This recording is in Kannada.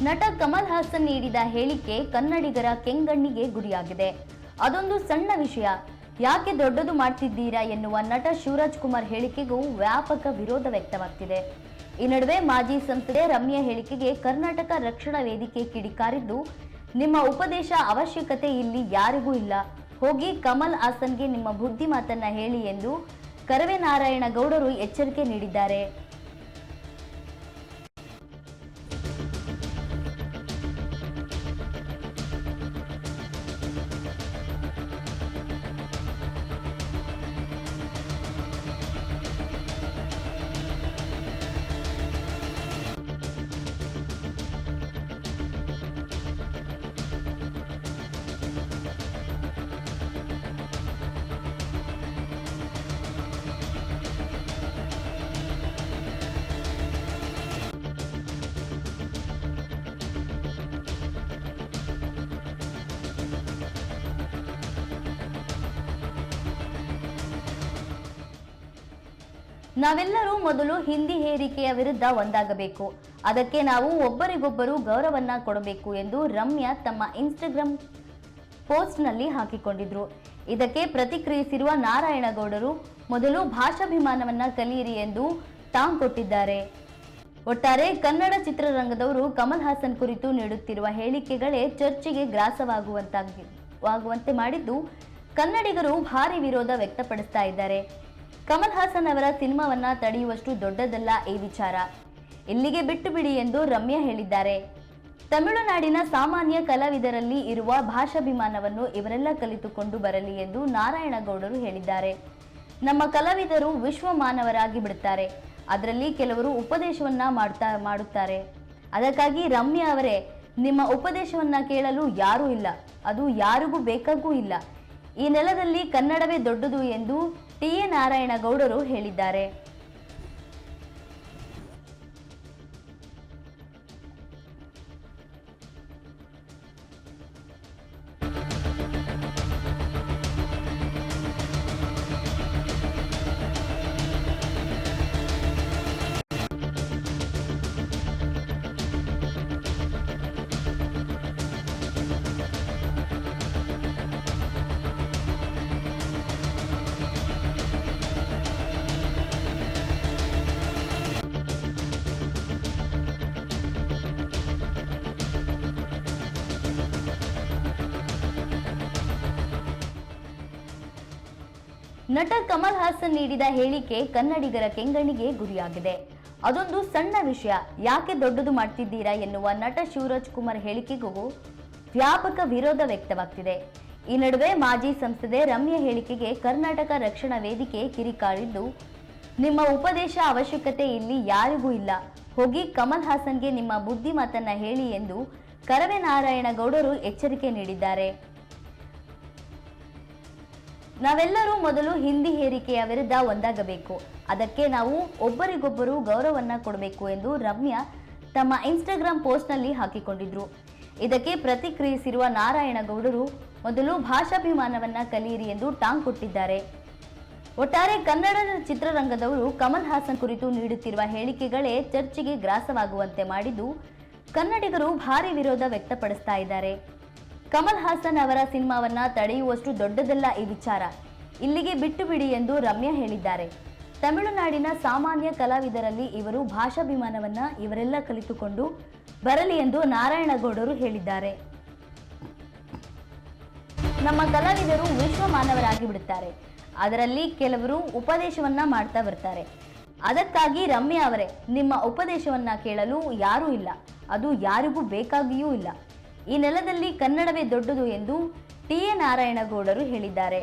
ನಟ ಕಮಲ್ ಹಾಸನ್ ನೀಡಿದ ಹೇಳಿಕೆ ಕನ್ನಡಿಗರ ಕೆಂಗಣ್ಣಿಗೆ ಗುರಿಯಾಗಿದೆ. ಅದೊಂದು ಸಣ್ಣ ವಿಷಯ, ಯಾಕೆ ದೊಡ್ಡದು ಮಾಡ್ತಿದ್ದೀರಾ ಎನ್ನುವ ನಟ ಶಿವರಾಜ್ ಕುಮಾರ್ ಹೇಳಿಕೆಗೂ ವ್ಯಾಪಕ ವಿರೋಧ ವ್ಯಕ್ತವಾಗ್ತಿದೆ. ಈ ನಡುವೆ ಮಾಜಿ ಸಂಸದೆ ರಮ್ಯಾ ಹೇಳಿಕೆಗೆ ಕರ್ನಾಟಕ ರಕ್ಷಣಾ ವೇದಿಕೆ ಕಿಡಿಕಾರಿದ್ದು, ನಿಮ್ಮ ಉಪದೇಶ ಅವಶ್ಯಕತೆ ಇಲ್ಲಿ ಯಾರಿಗೂ ಇಲ್ಲ, ಹೋಗಿ ಕಮಲ್ ಹಾಸನ್ಗೆ ನಿಮ್ಮ ಬುದ್ಧಿ ಮಾತನ್ನ ಹೇಳಿ ಎಂದು ಕರವೇ ನಾರಾಯಣಗೌಡರು ಎಚ್ಚರಿಕೆ ನೀಡಿದ್ದಾರೆ. ನಾವೆಲ್ಲರೂ ಮೊದಲು ಹಿಂದಿ ಹೇರಿಕೆಯ ವಿರುದ್ಧ ಒಂದಾಗಬೇಕು, ಅದಕ್ಕೆ ನಾವು ಒಬ್ಬರಿಗೊಬ್ಬರು ಗೌರವನ್ನ ಕೊಡಬೇಕು ಎಂದು ರಮ್ಯಾ ತಮ್ಮ ಇನ್ಸ್ಟಾಗ್ರಾಮ್ ಪೋಸ್ಟ್ನಲ್ಲಿ ಹಾಕಿಕೊಂಡಿದ್ರು. ಇದಕ್ಕೆ ಪ್ರತಿಕ್ರಿಯಿಸಿರುವ ನಾರಾಯಣಗೌಡರು, ಮೊದಲು ಭಾಷಾಭಿಮಾನವನ್ನ ಕಲಿಯಿರಿ ಎಂದು ಟಾಂಗ್ ಕೊಟ್ಟಿದ್ದಾರೆ. ಒಟ್ಟಾರೆ ಕನ್ನಡ ಚಿತ್ರರಂಗದವರು ಕಮಲ್ ಹಾಸನ್ ಕುರಿತು ನೀಡುತ್ತಿರುವ ಹೇಳಿಕೆಗಳೇ ಚರ್ಚೆಗೆ ಗ್ರಾಸವಾಗುವಂತೆ ಮಾಡಿದ್ದು, ಕನ್ನಡಿಗರು ಭಾರಿ ವಿರೋಧ ವ್ಯಕ್ತಪಡಿಸ್ತಾ ಇದ್ದಾರೆ. ಕಮಲ್ ಹಾಸನ್ ಅವರ ಸಿನಿಮಾವನ್ನ ತಡೆಯುವಷ್ಟು ದೊಡ್ಡದಲ್ಲ ಈ ವಿಚಾರ, ಇಲ್ಲಿಗೆ ಬಿಟ್ಟು ಬಿಡಿ ಎಂದು ರಮ್ಯಾ ಹೇಳಿದ್ದಾರೆ. ತಮಿಳುನಾಡಿನ ಸಾಮಾನ್ಯ ಕಲಾವಿದರಲ್ಲಿ ಇರುವ ಭಾಷಾಭಿಮಾನವನ್ನು ಇವರೆಲ್ಲ ಕಲಿತುಕೊಂಡು ಬರಲಿ ಎಂದು ನಾರಾಯಣಗೌಡರು ಹೇಳಿದ್ದಾರೆ. ನಮ್ಮ ಕಲಾವಿದರು ವಿಶ್ವ ಮಾನವರಾಗಿ ಬಿಡುತ್ತಾರೆ, ಅದರಲ್ಲಿ ಕೆಲವರು ಉಪದೇಶವನ್ನ ಮಾಡುತ್ತಾರೆ. ಅದಕ್ಕಾಗಿ ರಮ್ಯಾ ಅವರೇ, ನಿಮ್ಮ ಉಪದೇಶವನ್ನ ಕೇಳಲು ಯಾರೂ ಇಲ್ಲ, ಅದು ಯಾರಿಗೂ ಬೇಕಾಗೂ ಇಲ್ಲ. ಈ ನೆಲದಲ್ಲಿ ಕನ್ನಡವೇ ದೊಡ್ಡದು ಎಂದು ಟಿ.ಎ. ನಾರಾಯಣಗೌಡರು ಹೇಳಿದ್ದಾರೆ. ನಟ ಕಮಲ್ ಹಾಸನ್ ನೀಡಿದ ಹೇಳಿಕೆ ಕನ್ನಡಿಗರ ಕೆಂಗಣ್ಣಿಗೆ ಗುರಿಯಾಗಿದೆ. ಅದೊಂದು ಸಣ್ಣ ವಿಷಯ, ಯಾಕೆ ದೊಡ್ಡದು ಮಾಡ್ತಿದ್ದೀರಾ ಎನ್ನುವ ನಟ ಶಿವರಾಜ್ ಕುಮಾರ್ ಹೇಳಿಕೆಗೂ ವ್ಯಾಪಕ ವಿರೋಧ ವ್ಯಕ್ತವಾಗ್ತಿದೆ. ಈ ನಡುವೆ ಮಾಜಿ ಸಂಸದೆ ರಮ್ಯಾ ಹೇಳಿಕೆಗೆ ಕರ್ನಾಟಕ ರಕ್ಷಣಾ ವೇದಿಕೆ ಕಿರಿಕಾರಿದ್ದು, ನಿಮ್ಮ ಉಪದೇಶ ಅವಶ್ಯಕತೆ ಇಲ್ಲಿ ಯಾರಿಗೂ ಇಲ್ಲ, ಹೋಗಿ ಕಮಲ್ ಹಾಸನ್ಗೆ ನಿಮ್ಮ ಬುದ್ಧಿ ಮಾತನ್ನ ಹೇಳಿ ಎಂದು ಕರವೇ ನಾರಾಯಣಗೌಡರು ಎಚ್ಚರಿಕೆ ನೀಡಿದ್ದಾರೆ. ನಾವೆಲ್ಲರೂ ಮೊದಲು ಹಿಂದಿ ಹೇರಿಕೆಯ ವಿರುದ್ಧ ಒಂದಾಗಬೇಕು, ಅದಕ್ಕೆ ನಾವು ಒಬ್ಬರಿಗೊಬ್ಬರು ಗೌರವನ್ನ ಕೊಡಬೇಕು ಎಂದು ರಮ್ಯಾ ತಮ್ಮ ಇನ್ಸ್ಟಾಗ್ರಾಮ್ ಪೋಸ್ಟ್ನಲ್ಲಿ ಹಾಕಿಕೊಂಡಿದ್ರು. ಇದಕ್ಕೆ ಪ್ರತಿಕ್ರಿಯಿಸಿರುವ ನಾರಾಯಣಗೌಡರು, ಮೊದಲು ಭಾಷಾಭಿಮಾನವನ್ನ ಕಲಿಯಿರಿ ಎಂದು ಟಾಂಗ್ ಕೊಟ್ಟಿದ್ದಾರೆ. ಒಟ್ಟಾರೆ ಕನ್ನಡ ಚಿತ್ರರಂಗದವರು ಕಮಲ್ ಹಾಸನ್ ಕುರಿತು ನೀಡುತ್ತಿರುವ ಹೇಳಿಕೆಗಳೇ ಚರ್ಚೆಗೆ ಗ್ರಾಸವಾಗುವಂತೆ ಮಾಡಿದ್ದು, ಕನ್ನಡಿಗರು ಭಾರಿ ವಿರೋಧ ವ್ಯಕ್ತಪಡಿಸ್ತಾ ಇದ್ದಾರೆ. ಕಮಲ್ ಹಾಸನ್ ಅವರ ಸಿನಿಮಾವನ್ನ ತಡೆಯುವಷ್ಟು ದೊಡ್ಡದಲ್ಲ ಈ ವಿಚಾರ, ಇಲ್ಲಿಗೆ ಬಿಟ್ಟು ಬಿಡಿ ಎಂದು ರಮ್ಯಾ ಹೇಳಿದ್ದಾರೆ. ತಮಿಳುನಾಡಿನ ಸಾಮಾನ್ಯ ಕಲಾವಿದರಲ್ಲಿ ಇವರು ಭಾಷಾಭಿಮಾನವನ್ನ ಇವರೆಲ್ಲ ಕಲಿತುಕೊಂಡು ಬರಲಿ ಎಂದು ನಾರಾಯಣಗೌಡರು ಹೇಳಿದ್ದಾರೆ. ನಮ್ಮ ಕಲಾವಿದರು ವಿಶ್ವ ಮಾನವರಾಗಿ ಬಿಡುತ್ತಾರೆ, ಅದರಲ್ಲಿ ಕೆಲವರು ಉಪದೇಶವನ್ನ ಮಾಡ್ತಾ ಬರ್ತಾರೆ. ಅದಕ್ಕಾಗಿ ರಮ್ಯಾ ಅವರೇ, ನಿಮ್ಮ ಉಪದೇಶವನ್ನ ಕೇಳಲು ಯಾರೂ ಇಲ್ಲ, ಅದು ಯಾರಿಗೂ ಬೇಕಾಗಿಯೂ ಇಲ್ಲ. ಈ ನೆಲದಲ್ಲಿ ಕನ್ನಡವೇ ದೊಡ್ಡದು ಎಂದು ಟಿ.ಎ. ನಾರಾಯಣಗೌಡರು ಹೇಳಿದ್ದಾರೆ.